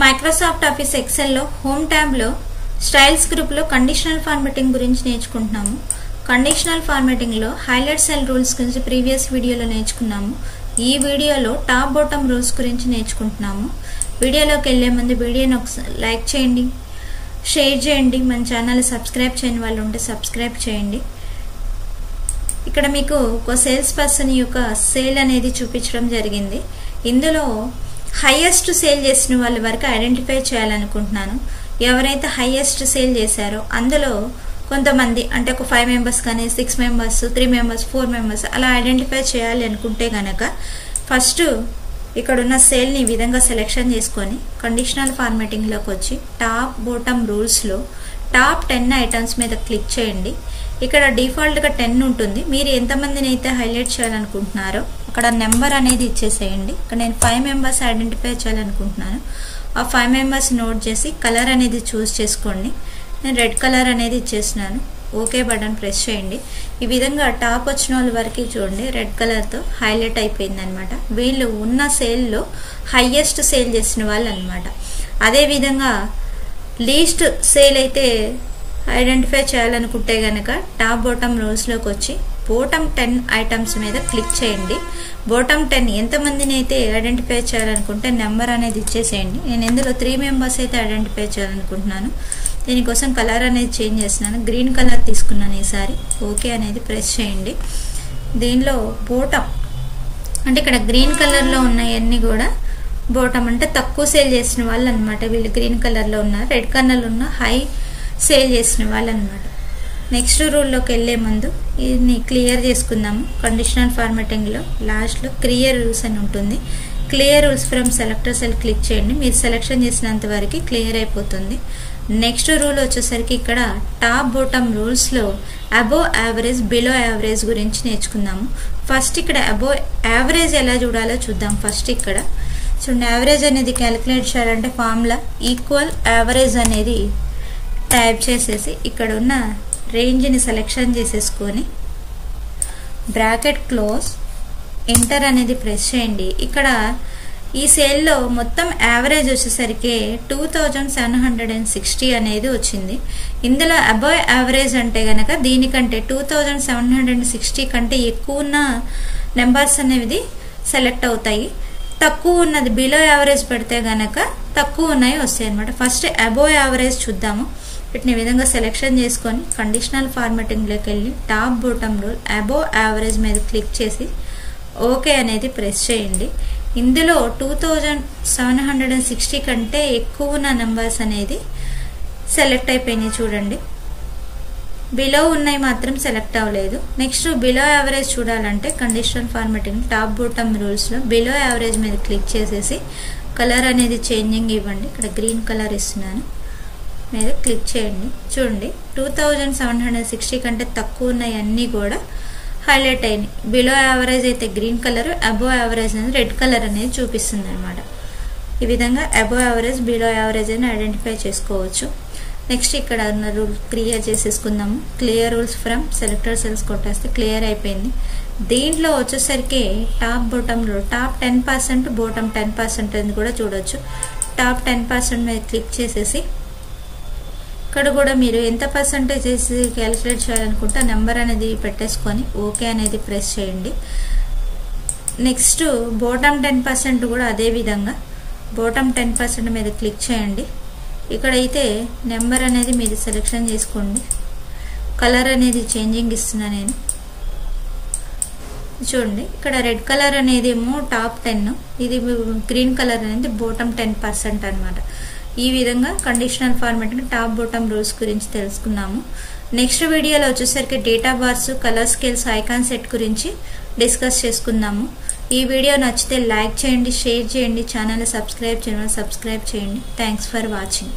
Microsoft office XL లో home tab లో styles group లో కండిషనల్ ఫార్మాటింగ్ గురించి నేర్చుకుంటున్నాము. కండిషనల్ ఫార్మాటింగ్ లో హైలైట్ సెల్ రూల్స్ గురించి ప్రీవియస్ వీడియోలో నేర్చుకున్నాము. ఈ వీడియోలో టాప్ బాటమ్ రూల్స్ గురించి నేర్చుకుంటున్నాము. వీడియోలోకి వెళ్లే ముందు వీడియోని ఒకసారి లైక్ చేయండి, షేర్ చేయండి, మన ఛానల్ సబ్స్క్రైబ్ చేయని వాళ్ళు ఉంటే సబ్స్క్రైబ్ చేయండి. ఇక్కడ మీకు ఒక సేల్స్ పర్సన్ యొక్క సేల్ అనేది చూపించడం జరిగింది. ఇందులో హైయెస్ట్ సేల్ చేసిన వాళ్ళ వరకు ఐడెంటిఫై చేయాలనుకుంటున్నాను. ఎవరైతే హైయెస్ట్ సేల్ చేశారో అందులో కొంతమంది అంటే ఒక 5 మెంబర్స్ కానీ 6 మెంబర్స్ 3 మెంబర్స్ 4 మెంబర్స్ అలా ఐడెంటిఫై చేయాలి అనుకుంటే గనక ఫస్ట్ ఇక్కడ ఉన్న సేల్ని ఈ విధంగా సెలెక్షన్ చేసుకొని కండిషనల్ ఫార్మాటింగ్లోకి వచ్చి టాప్ బాటమ్ రూల్స్లో టాప్ 10 ఐటమ్స్ మీద క్లిక్ చేయండి. ఇక్కడ డిఫాల్ట్గా 10 ఉంటుంది. మీరు ఎంతమందిని అయితే హైలైట్ చేయాలనుకుంటున్నారో అక్కడ నెంబర్ అనేది ఇచ్చేసేయండి. ఇక్కడ నేను 5 మెంబర్స్ ఐడెంటిఫై చేయాలనుకుంటున్నాను. ఆ 5 మెంబర్స్ నోట్ చేసి కలర్ అనేది చూస్ చేసుకోండి. నేను రెడ్ కలర్ అనేది ఇచ్చేసినాను. ఓకే బటన్ ప్రెస్ చేయండి. ఈ విధంగా టాప్ వచ్చిన వాళ్ళ వరకు చూడండి రెడ్ కలర్తో హైలైట్ అయిపోయింది అనమాట. వీళ్ళు ఉన్న సేల్లో హైయెస్ట్ సేల్ చేసిన వాళ్ళు అనమాట. అదేవిధంగా లీస్ట్ సేల్ అయితే ఐడెంటిఫై చేయాలనుకుంటే గనక టాప్ బాటమ్ రూల్స్లోకి వచ్చి బాటమ్ 10 ఐటమ్స్ మీద క్లిక్ చేయండి. బాటమ్ 10 ఎంతమందిని అయితే ఐడెంటిఫై చేయాలనుకుంటే నెంబర్ అనేది ఇచ్చేసేయండి. నేను ఇందులో 3 మెంబర్స్ అయితే ఐడెంటిఫై చేయాలనుకుంటున్నాను. దీనికోసం కలర్ అనేది చేంజ్ చేస్తున్నాను. గ్రీన్ కలర్ తీసుకున్నాను ఈసారి. ఓకే అనేది ప్రెస్ చేయండి. దీనిలో బాటమ్ అంటే ఇక్కడ గ్రీన్ కలర్లో ఉన్నాయన్నీ కూడా బాటమ్ అంటే తక్కువ సేల్ చేసిన వాళ్ళు అనమాట. వీళ్ళు గ్రీన్ కలర్లో ఉన్నారు. రెడ్ కలర్లో ఉన్న హై సేల్ చేసిన వాళ్ళు అనమాట. నెక్స్ట్ రూల్లోకి వెళ్లే ముందు ఇది క్లియర్ చేసుకుందాము. కండిషనల్ ఫార్మాటింగ్లో లాస్ట్లో క్లియర్ రూల్స్ అని ఉంటుంది. Clear rules from selector cell click చేయండి. మీరు సెలెక్షన్ చేసినంత వరకు క్లియర్ అయిపోతుంది. నెక్స్ట్ రూల్ వచ్చేసరికి ఇక్కడ టాప్ బాటమ్ రూల్స్లో అబోవ్ యావరేజ్ బిలో యావరేజ్ గురించి నేర్చుకుందాము. ఫస్ట్ ఇక్కడ అబోవ్ యావరేజ్ ఎలా చూడాలో చూద్దాం. ఫస్ట్ ఇక్కడ చూడండి, యావరేజ్ అనేది క్యాలిక్యులేట్ చేయాలంటే ఫార్ములా ఈక్వల్ యావరేజ్ అనేది టైప్ చేసేసి ఇక్కడ ఉన్న రేంజ్ని సెలెక్షన్ చేసేసుకొని బ్రాకెట్ క్లోజ్ ఎంటర్ అనేది ప్రెస్ చేయండి. ఇక్కడ ఈ సేల్లో మొత్తం యావరేజ్ వచ్చేసరికి 2760 అనేది వచ్చింది. ఇందులో అబోవ్ యావరేజ్ అంటే గనక దీనికంటే 2760 కంటే ఎక్కువ ఉన్న నెంబర్స్ అనేవి సెలెక్ట్ అవుతాయి. తక్కువ ఉన్నది బిలో యావరేజ్ పెడితే గనక తక్కువ ఉన్నాయి వస్తాయి అనమాట. ఫస్ట్ అబోవ్ యావరేజ్ చూద్దాము. వీటిని విధంగా సెలెక్షన్ చేసుకొని కండిషనల్ ఫార్మాటింగ్లోకి వెళ్ళి top bottom rule above average మీద క్లిక్ చేసి ఓకే అనేది ప్రెస్ చేయండి. ఇందులో 2760 కంటే ఎక్కువ ఉన్న నెంబర్స్ అనేది సెలెక్ట్ అయిపోయినాయి చూడండి. బిలో ఉన్నాయి మాత్రం సెలెక్ట్ అవ్వలేదు. నెక్స్ట్ బిలో యావరేజ్ చూడాలంటే కండిషనల్ ఫార్మాటింగ్ టాప్ బాటమ్ రూల్స్లో బిలో యావరేజ్ మీద క్లిక్ చేసేసి కలర్ అనేది చేంజింగ్ ఇవ్వండి. ఇక్కడ గ్రీన్ కలర్ ఇస్తున్నాను. మీద క్లిక్ చేయండి. చూడండి 2760 కంటే తక్కువ ఉన్నాయి అన్నీ కూడా హైలైట్ అయినాయి. బిలో యావరేజ్ అయితే గ్రీన్ కలర్, అబోవ్ యావరేజ్ అనేది రెడ్ కలర్ అనేది చూపిస్తుంది అనమాట. ఈ విధంగా అబోవ్ యావరేజ్ బిలో యావరేజ్ అని ఐడెంటిఫై చేసుకోవచ్చు. నెక్స్ట్ ఇక్కడ ఉన్న రూల్ క్లియర్ చేసేసుకుందాము. Clear rules from selector cells కొట్టేస్తే క్లియర్ అయిపోయింది. దీంట్లో వచ్చేసరికి top bottom rule top 10% bottom 10% అని కూడా చూడొచ్చు. టాప్ 10% మీద క్లిక్ చేసేసి ఇక్కడ కూడా మీరు ఎంత పర్సెంటేజ్ చేసి క్యాలిక్యులేట్ చేయాలనుకుంటే ఆ నెంబర్ అనేది పెట్టేసుకొని ఓకే అనేది ప్రెస్ చేయండి. నెక్స్ట్ బాటమ్ 10% కూడా అదే విధంగా బాటమ్ 10% మీద క్లిక్ చేయండి. ఇక్కడైతే నెంబర్ అనేది మీరు సెలెక్షన్ చేసుకోండి. కలర్ అనేది చేంజింగ్ ఇస్తున్నా నేను. చూడండి ఇక్కడ రెడ్ కలర్ అనేది ఏమో టాప్ 10, ఇది గ్రీన్ కలర్ అనేది బాటమ్ 10% అనమాట. ఈ విధంగా conditional formatting top bottom rules గురించి తెలుసుకున్నాము. నెక్స్ట్ వీడియోలో వచ్చేసరికి data bars, colour scales, icon set గురించి డిస్కస్ చేసుకుందాము. ఈ వీడియో నచ్చితే లైక్ చేయండి, షేర్ చేయండి, ఛానల్ సబ్స్క్రైబ్ చేయండి. Thanks for watching.